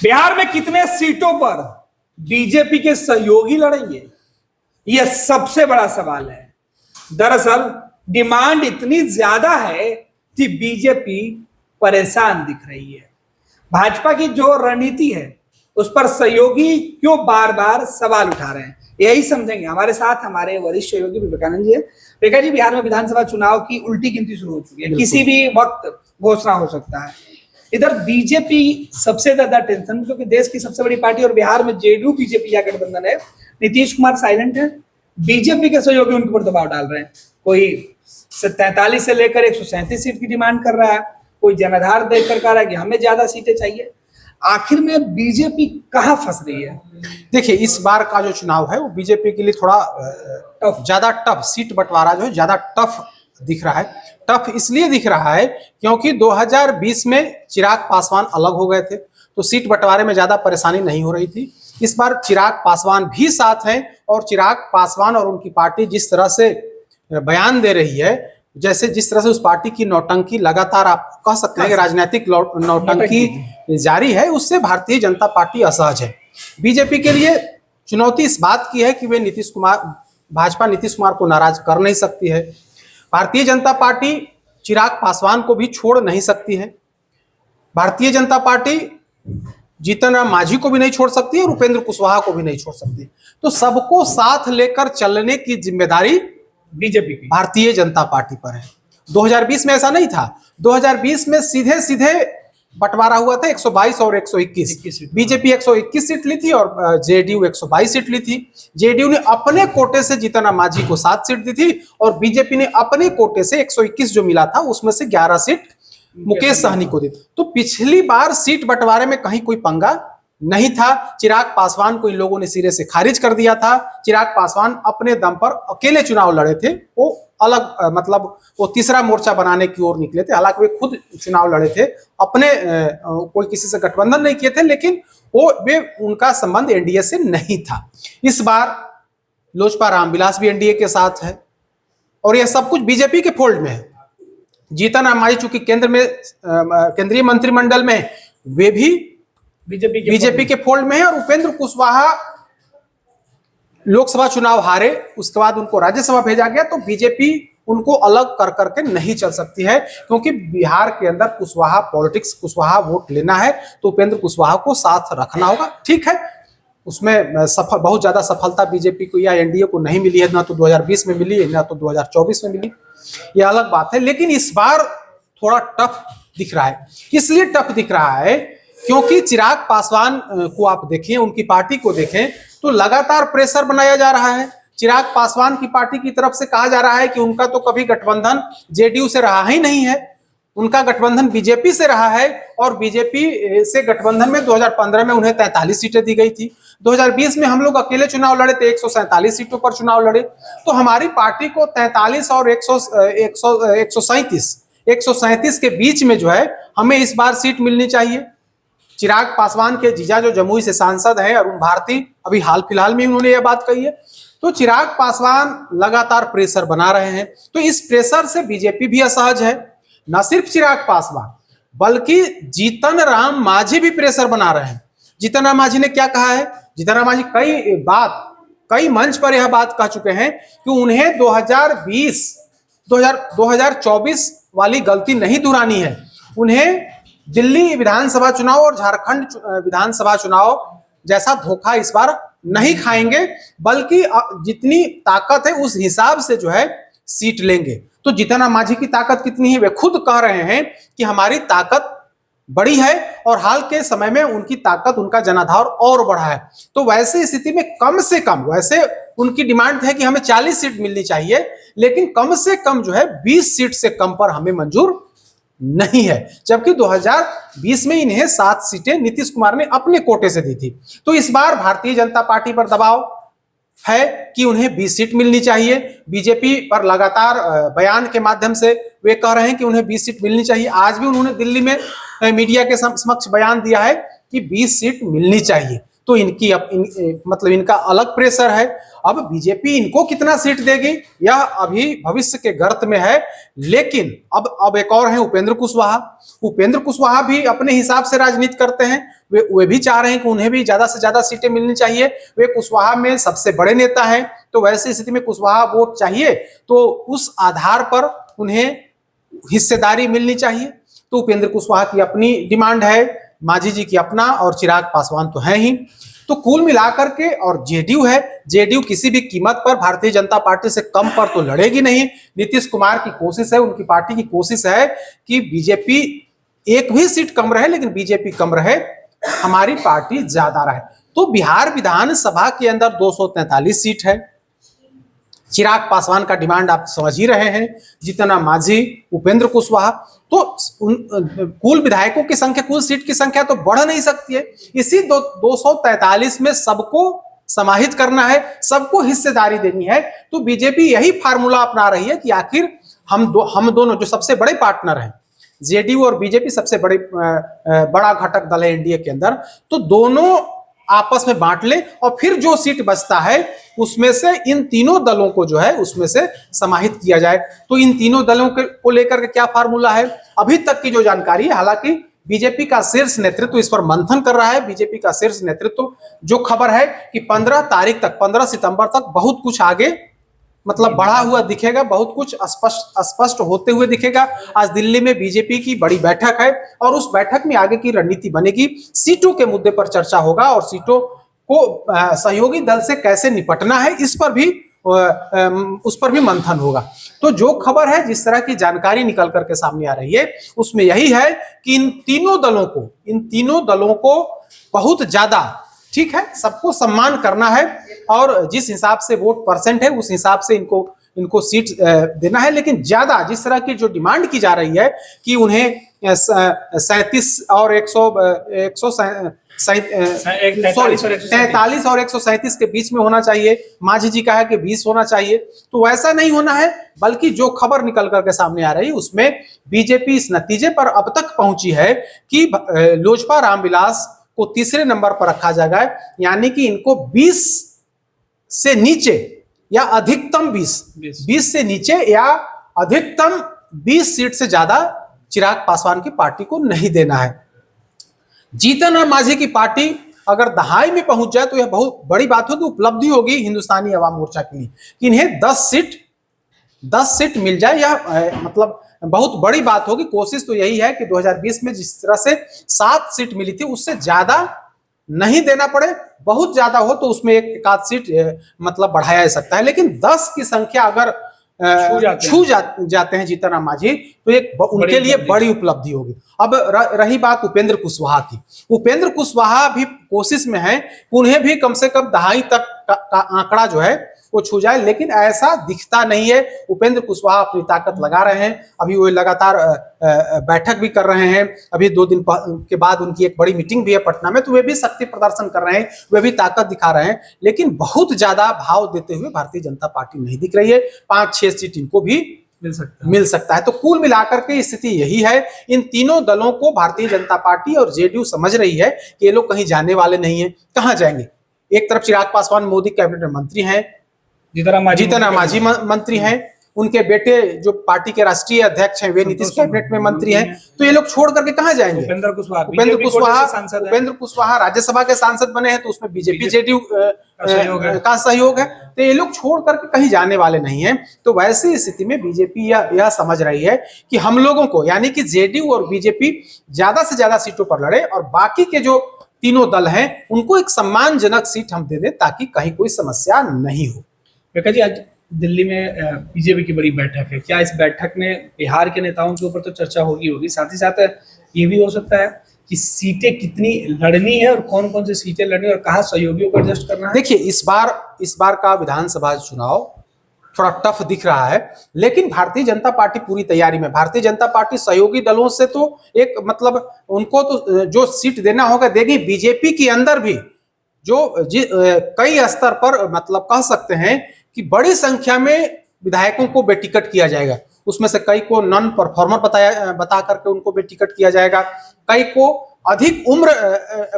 बिहार में कितने सीटों पर बीजेपी के सहयोगी लड़ेंगे, यह सबसे बड़ा सवाल है। दरअसल डिमांड इतनी ज्यादा है कि बीजेपी परेशान दिख रही है। भाजपा की जो रणनीति है उस पर सहयोगी क्यों बार बार सवाल उठा रहे हैं, यही समझेंगे। हमारे साथ हमारे वरिष्ठ सहयोगी विवेकानंद जी है। विवेका जी, बिहार में विधानसभा चुनाव की उल्टी गिनती शुरू हो चुकी है, किसी भी वक्त घोषणा हो सकता है। इधर बीजेपी सबसे ज्यादा टेंशन, क्योंकि देश की सबसे बड़ी पार्टी और बिहार में जेडीयू बीजेपी का गठबंधन है। नीतीश कुमार साइलेंट है, बीजेपी के सहयोगी उनके ऊपर दबाव डाल रहे हैं। कोई 43 से लेकर 137 सीट की डिमांड कर रहा है, कोई जनाधार देकर कह रहा है कि हमें ज्यादा सीटें चाहिए। आखिर में बीजेपी कहां फंस रही है? देखिए, इस बार का जो चुनाव है वो बीजेपी के लिए थोड़ा ज्यादा टफ, सीट बंटवारा जो है ज्यादा टफ दिख रहा है। टफ इसलिए दिख रहा है क्योंकि 2020 में चिराग पासवान अलग हो गए थे, तो सीट बंटवारे में ज्यादा परेशानी नहीं हो रही थी। इस बार चिराग पासवान भी साथ हैं और चिराग पासवान और उनकी पार्टी जिस तरह से बयान दे रही है, जैसे जिस तरह से उस पार्टी की नौटंकी लगातार, आप कह सकते हैं कि राजनीतिक नौटंकी जारी है, उससे भारतीय जनता पार्टी असहज है। बीजेपी के लिए चुनौती इस बात की है कि वे भाजपा नीतीश कुमार को नाराज कर नहीं सकती है। भारतीय जनता पार्टी चिराग पासवान को भी छोड़ नहीं सकती है। भारतीय जनता पार्टी जीतन राम मांझी को भी नहीं छोड़ सकती है और उपेंद्र कुशवाहा को भी नहीं छोड़ सकती। तो सबको साथ लेकर चलने की जिम्मेदारी बीजेपी की, भारतीय जनता पार्टी पर है। 2020 में ऐसा नहीं था। 2020 में सीधे सीधे बंटवारा हुआ था 122 और 121। बीजेपी 121 सीट ली थी और जेडीयू 122 सीट ली थी। जेडीयू ने अपने कोटे से जीतन राम मांझी को 7 सीट दी थी और बीजेपी ने अपने कोटे से 121 जो मिला था उसमें से 11 सीट मुकेश सहनी को दी। तो पिछली बार सीट बंटवारे में कहीं कोई पंगा नहीं था। चिराग पासवान को इन लोगों ने सिरे से खारिज कर दिया था। चिराग पासवान अपने दम पर अकेले चुनाव लड़े थे। वो अलग मतलब वो तीसरा मोर्चा बनाने की ओर निकले थे। हालांकि वे खुद चुनाव लड़े थे, अपने कोई किसी से गठबंधन नहीं किए थे, लेकिन वे उनका संबंध एनडीए से नहीं था। इस बार लोजपा रामविलास भी एनडीए के साथ है और यह सब कुछ बीजेपी के फोल्ड में है। जीतन राम मांझी चूंकि केंद्रीय मंत्रिमंडल में, वे भी बीजेपी के फोल्ड में है और उपेंद्र कुशवाहा लोकसभा चुनाव हारे, उसके बाद उनको राज्यसभा भेजा गया, तो बीजेपी उनको अलग कर करके नहीं चल सकती है, क्योंकि बिहार के अंदर कुशवाहा पॉलिटिक्स, कुशवाहा वोट लेना है तो उपेंद्र कुशवाहा को साथ रखना होगा। ठीक है, उसमें बहुत ज्यादा सफलता बीजेपी को या एनडीए को नहीं मिली है, ना तो 2020 में मिली है, ना तो 2024 में मिली, यह अलग बात है। लेकिन इस बार थोड़ा टफ दिख रहा है। इसलिए टफ दिख रहा है क्योंकि चिराग पासवान को आप देखें, उनकी पार्टी को देखें, तो लगातार प्रेशर बनाया जा रहा है। चिराग पासवान की पार्टी की तरफ से कहा जा रहा है कि उनका तो कभी गठबंधन जेडीयू से रहा ही नहीं है, उनका गठबंधन बीजेपी से रहा है और बीजेपी से गठबंधन में 2015 में उन्हें 43 सीटें दी गई थी। 2020 में हम लोग अकेले चुनाव लड़े थे, 147 सीटों पर चुनाव लड़े, तो हमारी पार्टी को 43 और 137 के बीच में जो है हमें इस बार सीट मिलनी चाहिए। चिराग पासवान के जीजा जो जमुई से सांसद हैं अरुण भारती, अभी हाल फिलहाल में उन्होंने यह बात कही है। तो चिराग पासवान लगातार प्रेशर बना रहे हैं, तो इस प्रेशर से बीजेपी भी असहज है। न सिर्फ चिराग पासवान बल्कि जीतन राम मांझी भी प्रेशर बना रहे हैं। जीतन राम मांझी ने क्या कहा है? जीतन राम मांझी कई मंच पर यह बात कह चुके हैं कि उन्हें 2024 वाली गलती नहीं दोहरानी है। उन्हें दिल्ली विधानसभा चुनाव और झारखंड विधानसभा चुनाव जैसा धोखा इस बार नहीं खाएंगे, बल्कि जितनी ताकत है उस हिसाब से जो है सीट लेंगे। तो जीतन राम मांझी की ताकत कितनी है? वे खुद कह रहे हैं कि हमारी ताकत बड़ी है और हाल के समय में उनकी ताकत, उनका जनाधार और बढ़ा है। तो वैसे स्थिति में कम से कम, वैसे उनकी डिमांड है कि हमें 40 सीट मिलनी चाहिए, लेकिन कम से कम जो है 20 सीट से कम पर हमें मंजूर नहीं है, जबकि 2020 में इन्हें 7 सीटें नीतीश कुमार ने अपने कोटे से दी थी। तो इस बार भारतीय जनता पार्टी पर दबाव है कि उन्हें 20 सीट मिलनी चाहिए। बीजेपी पर लगातार बयान के माध्यम से वे कह रहे हैं कि उन्हें 20 सीट मिलनी चाहिए। आज भी उन्होंने दिल्ली में मीडिया के समक्ष बयान दिया है कि 20 सीट मिलनी चाहिए। तो इनकी मतलब इनका अलग प्रेशर है। अब बीजेपी इनको कितना सीट देगी यह अभी भविष्य के गर्त में है। लेकिन अब एक और है उपेंद्र कुशवाहा। उपेंद्र कुशवाहा भी अपने हिसाब से राजनीति करते हैं। वे भी चाह रहे हैं कि उन्हें भी ज्यादा से ज्यादा सीटें मिलनी चाहिए। वे कुशवाहा में सबसे बड़े नेता हैं, तो वैसी स्थिति में कुशवाहा वोट चाहिए तो उस आधार पर उन्हें हिस्सेदारी मिलनी चाहिए। तो उपेंद्र कुशवाहा की अपनी डिमांड है, मांझी जी की अपना, और चिराग पासवान तो है ही। तो कुल मिलाकर के, और जेडीयू है, जेडीयू किसी भी कीमत पर भारतीय जनता पार्टी से कम पर तो लड़ेगी नहीं। नीतीश कुमार की कोशिश है, उनकी पार्टी की कोशिश है कि बीजेपी एक भी सीट कम रहे, लेकिन बीजेपी कम रहे, हमारी पार्टी ज्यादा रहे। तो बिहार विधानसभा के अंदर 243 सीट है। चिराग पासवान का डिमांड आप समझ ही रहे हैं, जीतन राम मांझी, उपेंद्र कुशवाहा। तो कुल विधायकों की संख्या, कुल सीट की संख्या तो बढ़ नहीं सकती है। इसी 243 में सबको समाहित करना है, सबको हिस्सेदारी देनी है। तो बीजेपी यही फार्मूला अपना रही है कि आखिर हम दोनों जो सबसे बड़े पार्टनर हैं, जेडीयू और बीजेपी सबसे बड़ा घटक दल है एनडीए के अंदर, तो दोनों आपस में बांट ले और फिर जो सीट बचता है उसमें से इन तीनों दलों को जो है उसमें से समाहित किया जाए। तो इन तीनों दलों को लेकर के क्या फार्मूला है, अभी तक की जो जानकारी है, हालांकि बीजेपी का शीर्ष नेतृत्व इस पर मंथन कर रहा है। बीजेपी का शीर्ष नेतृत्व, जो खबर है कि 15 तारीख तक, 15 सितंबर तक बहुत कुछ आगे मतलब बढ़ा हुआ दिखेगा, बहुत कुछ स्पष्ट होते हुए दिखेगा। आज दिल्ली में बीजेपी की बड़ी बैठक है और उस बैठक में आगे की रणनीति बनेगी। सीटों के मुद्दे पर चर्चा होगा और सीटों को सहयोगी दल से कैसे निपटना है इस पर भी मंथन होगा। तो जो खबर है, जिस तरह की जानकारी निकल करके सामने आ रही है, उसमें यही है कि इन तीनों दलों को बहुत ज्यादा, ठीक है, सबको सम्मान करना है और जिस हिसाब से वोट परसेंट है उस हिसाब से इनको सीट देना है। लेकिन ज्यादा जिस तरह की जो डिमांड की जा रही है कि उन्हें 37 और 43 और 137 के बीच में होना चाहिए, मांझी जी का है कि 20 होना चाहिए, तो वैसा नहीं होना है। बल्कि जो खबर निकल करके सामने आ रही है उसमें बीजेपी इस नतीजे पर अब तक पहुंची है कि लोजपा रामविलास को तीसरे नंबर पर रखा जाएगा, यानी कि इनको 20 से नीचे या अधिकतम 20 से नीचे या अधिकतम 20 सीट से ज्यादा चिराग पासवान की पार्टी को नहीं देना है। जीतन राम मांझी की पार्टी अगर दहाई में पहुंच जाए तो यह बहुत बड़ी बात होगी, उपलब्धि होगी हिंदुस्तानी अवाम मोर्चा के लिए कि इन्हें 10 सीट मिल जाए। यह मतलब बहुत बड़ी बात होगी। कोशिश तो यही है कि 2020 में जिस तरह से 7 सीट मिली थी उससे ज्यादा नहीं देना पड़े। बहुत ज्यादा हो तो उसमें एक आध सीट मतलब बढ़ाया जा सकता है, लेकिन 10 की संख्या अगर छू जाते हैं जीतन राम मांझी तो एक उनके लिए बड़ी उपलब्धि होगी। अब रही बात उपेंद्र कुशवाहा की, उपेंद्र कुशवाहा भी कोशिश में है, उन्हें भी कम से कम दहाई तक का आंकड़ा जो है वो छू जाए, लेकिन ऐसा दिखता नहीं है। उपेंद्र कुशवाहा अपनी ताकत लगा रहे हैं, अभी वो लगातार बैठक भी कर रहे हैं। अभी 2 दिन के बाद उनकी एक बड़ी मीटिंग भी है पटना में, तो वे भी शक्ति प्रदर्शन कर रहे हैं, वे भी ताकत दिखा रहे हैं, लेकिन बहुत ज्यादा भाव देते हुए भारतीय जनता पार्टी नहीं दिख रही है। 5-6 सीट इनको भी मिल सकता है। तो कुल मिलाकर के स्थिति यही है। इन तीनों दलों को भारतीय जनता पार्टी और जेडीयू समझ रही है कि ये लोग कहीं जाने वाले नहीं है। कहां जाएंगे? एक तरफ चिराग पासवान मोदी कैबिनेट में मंत्री हैं, जीतन राम मांझी मंत्री हैं, उनके बेटे जो पार्टी के राष्ट्रीय अध्यक्ष हैं वे नीतीश कैबिनेट में मंत्री हैं। तो ये लोग छोड़ करके कहां जाएंगे? उपेंद्र कुशवाहा राज्यसभा के सांसद बने हैं, तो उसमें बीजेपी जेडीयू का सहयोग है। तो ये लोग छोड़ करके कहीं जाने वाले नहीं हैं। तो वैसी स्थिति में बीजेपी यह समझ रही है कि हम लोगों को, यानी कि जेडीयू और बीजेपी ज्यादा से ज्यादा सीटों पर लड़े और बाकी के जो तीनों दल हैं उनको एक सम्मानजनक सीट हम दे दें ताकि कहीं कोई समस्या नहीं हो। विकास जी, आज दिल्ली में बीजेपी की बड़ी बैठक है, क्या इस बैठक में बिहार के नेताओं के ऊपर तो चर्चा होगी, साथ ही साथ ये भी हो सकता है कि सीटें कितनी लड़नी है और कौन कौन सी सीटें लड़नी है और कहाँ सहयोगियों को एडजस्ट करना है? देखिए, इस बार का विधानसभा चुनाव थोड़ा टफ दिख रहा है, लेकिन भारतीय जनता पार्टी पूरी तैयारी में। भारतीय जनता पार्टी सहयोगी दलों से तो एक मतलब उनको तो जो सीट देना होगा देगी। बीजेपी के अंदर भी जो कई स्तर पर मतलब कह सकते हैं कि बड़ी संख्या में विधायकों को बेटिकट किया जाएगा। उसमें से कई को नॉन परफॉर्मर बता करके उनको बेटिकट किया जाएगा, कई को अधिक उम्र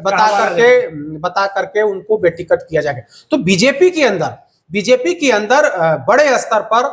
बता करके उनको बेटिकट किया जाएगा। तो बीजेपी के अंदर बड़े स्तर पर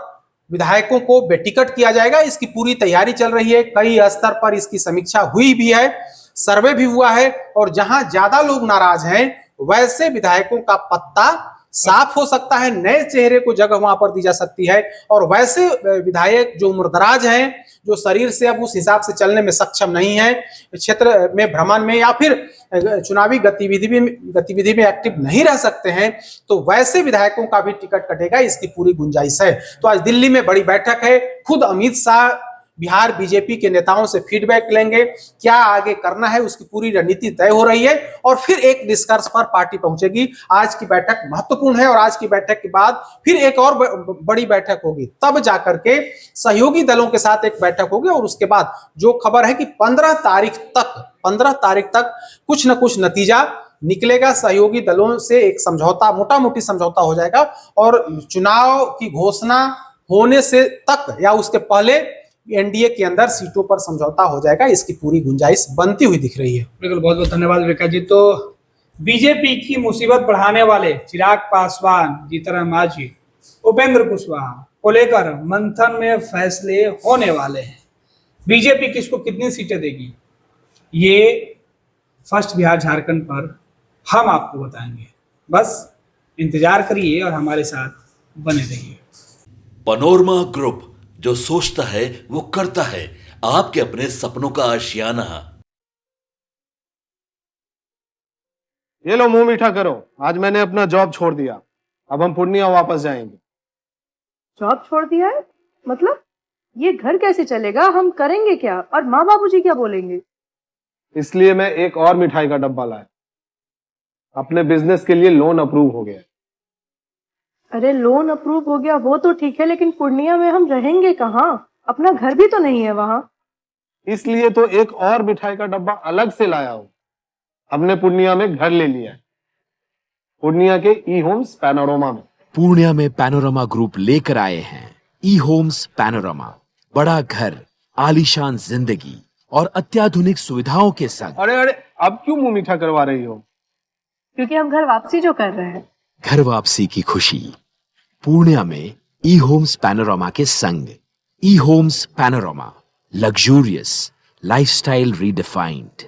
विधायकों को बेटिकट किया जाएगा। इसकी पूरी तैयारी चल रही है, कई स्तर पर इसकी समीक्षा हुई भी है, सर्वे भी हुआ है, और जहां ज्यादा लोग नाराज हैं वैसे विधायकों का पत्ता साफ हो सकता है, नए चेहरे को जगह वहां पर दी जा सकती है, और वैसे विधायक जो उम्रदराज हैं, जो शरीर से अब उस हिसाब से चलने में सक्षम नहीं है, क्षेत्र में भ्रमण में या फिर चुनावी गतिविधि में एक्टिव नहीं रह सकते हैं, तो वैसे विधायकों का भी टिकट कटेगा, इसकी पूरी गुंजाइश है। तो आज दिल्ली में बड़ी बैठक है, खुद अमित शाह बिहार बीजेपी के नेताओं से फीडबैक लेंगे, क्या आगे करना है उसकी पूरी रणनीति तय हो रही है, और फिर एक निष्कर्ष पर पार्टी पहुंचेगी। आज की बैठक महत्वपूर्ण है, और आज की बैठक के बाद फिर एक और बड़ी बैठक होगी, तब जाकर के सहयोगी दलों के साथ एक बैठक होगी, और उसके बाद जो खबर है कि 15 तारीख तक कुछ न कुछ नतीजा निकलेगा, सहयोगी दलों से एक समझौता, मोटा मोटी समझौता हो जाएगा, और चुनाव की घोषणा होने से तक या उसके पहले एनडीए के अंदर सीटों पर समझौता हो जाएगा। इसकी पूरी गुंजाइश बनती हुई दिख रही है। बिल्कुल, बहुत बहुत धन्यवाद विकास जी। तो बीजेपी की मुसीबत बढ़ाने वाले चिराग पासवान, जीतनराम मांझी, उपेंद्र कुशवाहा को लेकर मंथन में फैसले होने वाले हैं। बीजेपी किसको कितनी सीटें देगी, ये फर्स्ट बिहार झारखंड पर हम आपको बताएंगे। बस इंतजार करिए और हमारे साथ बने रहिए। पैनोरमा ग्रुप, जो सोचता है वो करता है, आपके अपने सपनों का आशियाना। ये लो मुंह मीठा करो, आज मैंने अपना जॉब छोड़ दिया, अब हम पूर्णिया वापस जाएंगे। जॉब छोड़ दिया है? मतलब ये घर कैसे चलेगा, हम करेंगे क्या, और माँ बाबूजी क्या बोलेंगे? इसलिए मैं एक और मिठाई का डब्बा लाया, अपने बिजनेस के लिए लोन अप्रूव हो गया। अरे लोन अप्रूव हो गया वो तो ठीक है, लेकिन पूर्णिया में हम रहेंगे कहाँ? अपना घर भी तो नहीं है वहां। इसलिए तो एक और मिठाई का डब्बा अलग से लाया हूं। हमने पूर्णिया में घर ले लिया है, पूर्णिया के ई होम्स पैनोरमा में। पूर्णिया में पैनोरमा ग्रुप लेकर आए हैं ई होम्स पैनोरमा, बड़ा घर, आलीशान जिंदगी और अत्याधुनिक सुविधाओं के संग। अरे अब क्यों मुंह मीठा करवा रही हो? क्योंकि हम घर वापसी जो कर रहे हैं। घर वापसी की खुशी पूर्णिया में ई होम्स पैनोरमा के संग। ई Homes Panorama, luxurious lifestyle redefined.